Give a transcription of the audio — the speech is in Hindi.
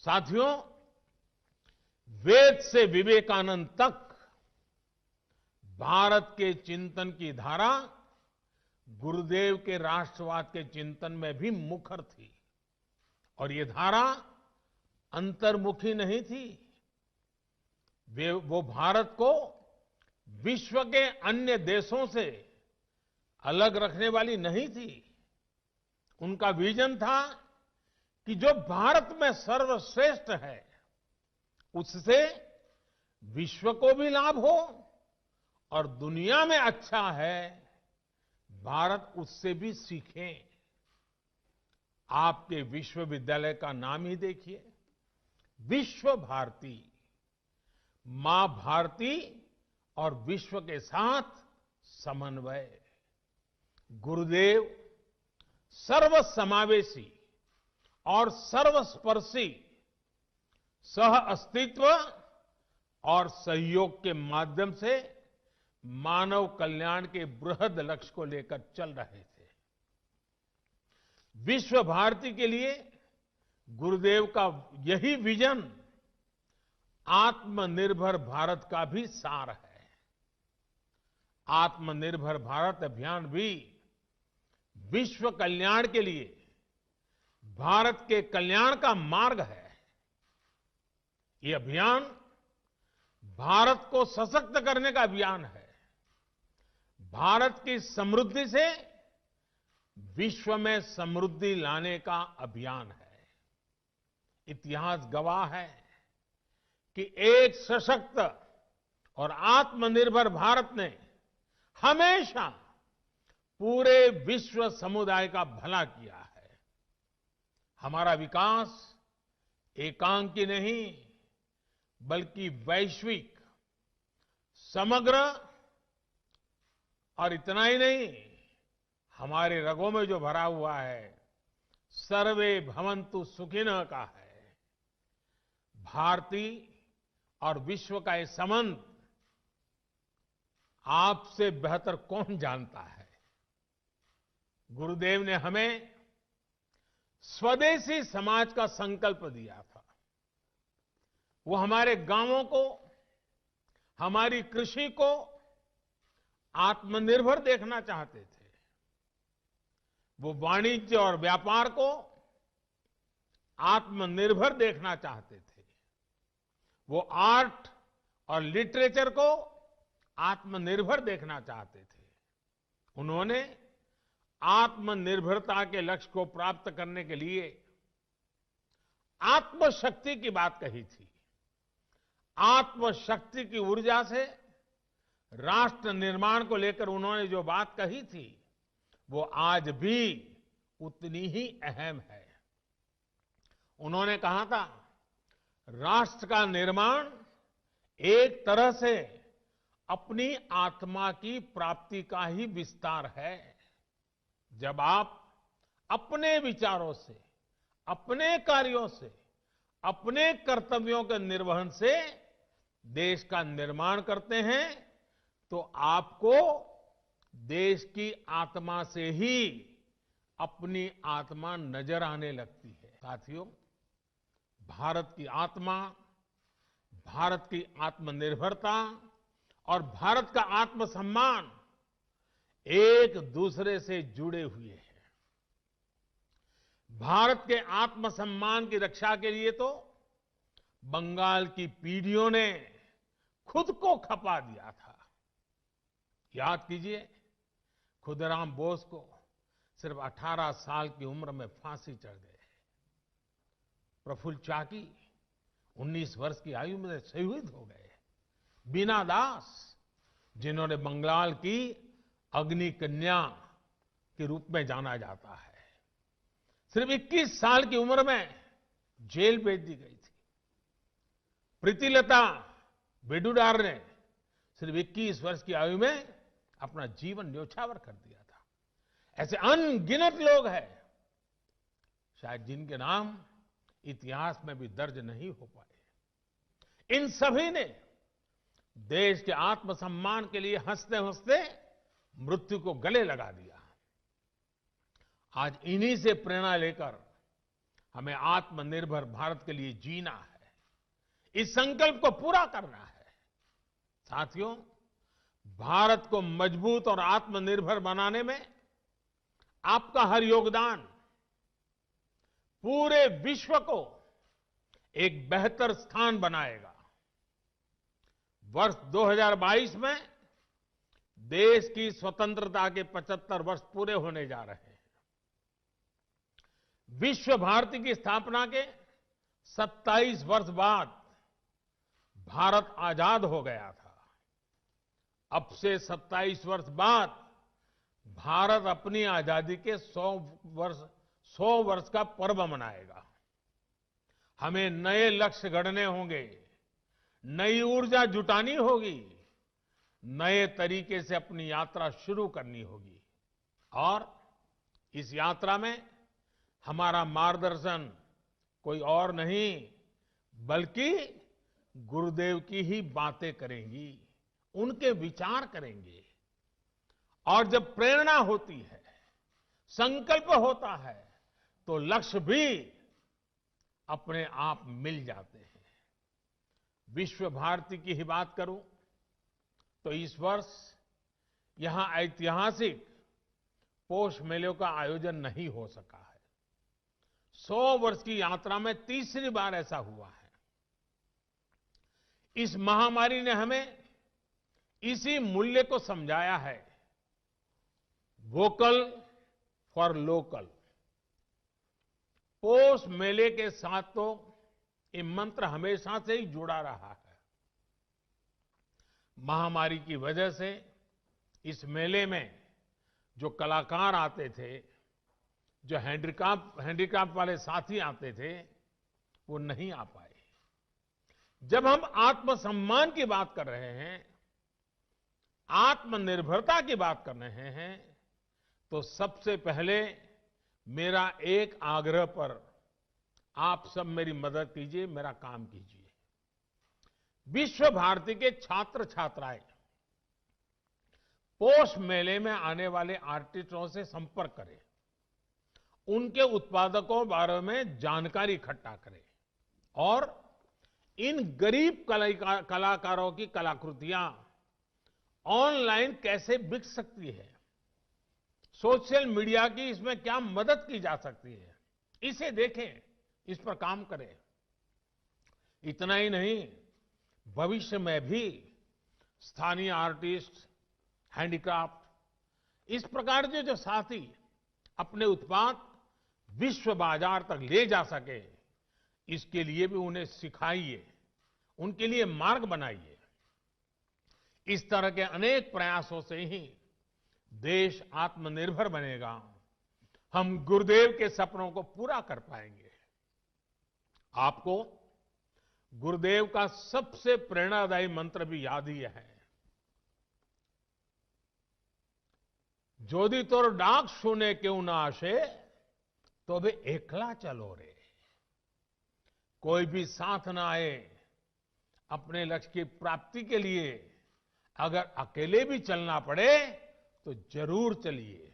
साथियों, वेद से विवेकानंद तक भारत के चिंतन की धारा गुरुदेव के राष्ट्रवाद के चिंतन में भी मुखर थी और ये धारा अंतर्मुखी नहीं थी। वो भारत को विश्व के अन्य देशों से अलग रखने वाली नहीं थी। उनका विजन था कि जो भारत में सर्वश्रेष्ठ है उससे विश्व को भी लाभ हो और दुनिया में अच्छा है भारत उससे भी सीखे। आपके विश्वविद्यालय का नाम ही देखिए, विश्व भारती। मां भारती और विश्व के साथ समन्वय। गुरुदेव सर्वसमावेशी और सर्वस्पर्शी सह अस्तित्व और सहयोग के माध्यम से मानव कल्याण के बृहद लक्ष्य को लेकर चल रहे थे। विश्व भारती के लिए गुरुदेव का यही विजन आत्मनिर्भर भारत का भी सार है। आत्मनिर्भर भारत अभियान भी विश्व कल्याण के लिए भारत के कल्याण का मार्ग है। ये अभियान भारत को सशक्त करने का अभियान है। भारत की समृद्धि से विश्व में समृद्धि लाने का अभियान है। इतिहास गवाह है कि एक सशक्त और आत्मनिर्भर भारत ने हमेशा पूरे विश्व समुदाय का भला किया है। हमारा विकास एकांकी नहीं बल्कि वैश्विक, समग्र और इतना ही नहीं, हमारे रगों में जो भरा हुआ है सर्वे भवन्तु सुखिनः का है। भारती और विश्व का ये संबंध आपसे बेहतर कौन जानता है। गुरुदेव ने हमें स्वदेशी समाज का संकल्प दिया था। वो हमारे गांवों को, हमारी कृषि को आत्मनिर्भर देखना चाहते थे। वो वाणिज्य और व्यापार को आत्मनिर्भर देखना चाहते थे। वो आर्ट और लिटरेचर को आत्मनिर्भर देखना चाहते थे। उन्होंने आत्मनिर्भरता के लक्ष्य को प्राप्त करने के लिए आत्मशक्ति की बात कही थी। आत्मशक्ति की ऊर्जा से राष्ट्र निर्माण को लेकर उन्होंने जो बात कही थी वो आज भी उतनी ही अहम है। उन्होंने कहा था, राष्ट्र का निर्माण एक तरह से अपनी आत्मा की प्राप्ति का ही विस्तार है। जब आप अपने विचारों से, अपने कार्यों से, अपने कर्तव्यों के निर्वहन से देश का निर्माण करते हैं तो आपको देश की आत्मा से ही अपनी आत्मा नजर आने लगती है। साथियों, भारत की आत्मा, भारत की आत्मनिर्भरता और भारत का आत्मसम्मान एक दूसरे से जुड़े हुए हैं। भारत के आत्मसम्मान की रक्षा के लिए तो बंगाल की पीढ़ियों ने खुद को खपा दिया था। याद कीजिए, खुदराम बोस को सिर्फ 18 साल की उम्र में फांसी चढ़ गए। प्रफुल्ल चाकी 19 वर्ष की आयु में शहीद हो गए। बीना दास, जिन्होंने बंगाल की अग्नि कन्या के रूप में जाना जाता है, सिर्फ 21 साल की उम्र में जेल भेज दी गई थी। प्रीतिलता वेडुडार ने सिर्फ 21 वर्ष की आयु में अपना जीवन न्योछावर कर दिया था। ऐसे अनगिनत लोग हैं शायद जिनके नाम इतिहास में भी दर्ज नहीं हो पाए। इन सभी ने देश के आत्मसम्मान के लिए हंसते हंसते मृत्यु को गले लगा दिया। आज इन्हीं से प्रेरणा लेकर हमें आत्मनिर्भर भारत के लिए जीना है, इस संकल्प को पूरा करना है। साथियों, भारत को मजबूत और आत्मनिर्भर बनाने में आपका हर योगदान पूरे विश्व को एक बेहतर स्थान बनाएगा। वर्ष 2022 में देश की स्वतंत्रता के 75 वर्ष पूरे होने जा रहे हैं। विश्व भारती की स्थापना के 27 वर्ष बाद भारत आजाद हो गया था। अब से 27 वर्ष बाद भारत अपनी आजादी के 100 वर्ष का पर्व मनाएगा। हमें नए लक्ष्य गढ़ने होंगे, नई ऊर्जा जुटानी होगी, नए तरीके से अपनी यात्रा शुरू करनी होगी। और इस यात्रा में हमारा मार्गदर्शन कोई और नहीं बल्कि गुरुदेव की ही बातें करेंगी, उनके विचार करेंगे। और जब प्रेरणा होती है, संकल्प होता है, तो लक्ष्य भी अपने आप मिल जाते हैं। विश्व भारती की ही बात करूं तो इस वर्ष यहां ऐतिहासिक पौष मेलों का आयोजन नहीं हो सका है। 100 वर्ष की यात्रा में तीसरी बार ऐसा हुआ है। इस महामारी ने हमें इसी मूल्य को समझाया है, वोकल फॉर लोकल। पौष मेले के साथ तो ये मंत्र हमेशा से ही जुड़ा रहा है। महामारी की वजह से इस मेले में जो कलाकार आते थे, जो हैंडीक्राफ्ट वाले साथी आते थे, वो नहीं आ पाए। जब हम आत्मसम्मान की बात कर रहे हैं, आत्मनिर्भरता की बात कर रहे हैं, तो सबसे पहले मेरा एक आग्रह पर आप सब मेरी मदद कीजिए, मेरा काम कीजिए। विश्व भारती के छात्र छात्राएं पौष मेले में आने वाले आर्टिस्टों से संपर्क करें, उनके उत्पादकों के बारे में जानकारी इकट्ठा करें और इन गरीब कलाकारों की कलाकृतियां ऑनलाइन कैसे बिक सकती है, सोशल मीडिया की इसमें क्या मदद की जा सकती है, इसे देखें, इस पर काम करें। इतना ही नहीं, भविष्य में भी स्थानीय आर्टिस्ट, हैंडीक्राफ्ट, इस प्रकार के जो साथी अपने उत्पाद विश्व बाजार तक ले जा सके, इसके लिए भी उन्हें सिखाइए, उनके लिए मार्ग बनाइए। इस तरह के अनेक प्रयासों से ही देश आत्मनिर्भर बनेगा, हम गुरुदेव के सपनों को पूरा कर पाएंगे। आपको गुरुदेव का सबसे प्रेरणादायी मंत्र भी याद ही है, जोदी तोर डाक सुने क्यों ना आशे, तो भी एकला चलो रे। कोई भी साथ ना आए, अपने लक्ष्य की प्राप्ति के लिए अगर अकेले भी चलना पड़े तो जरूर चलिए।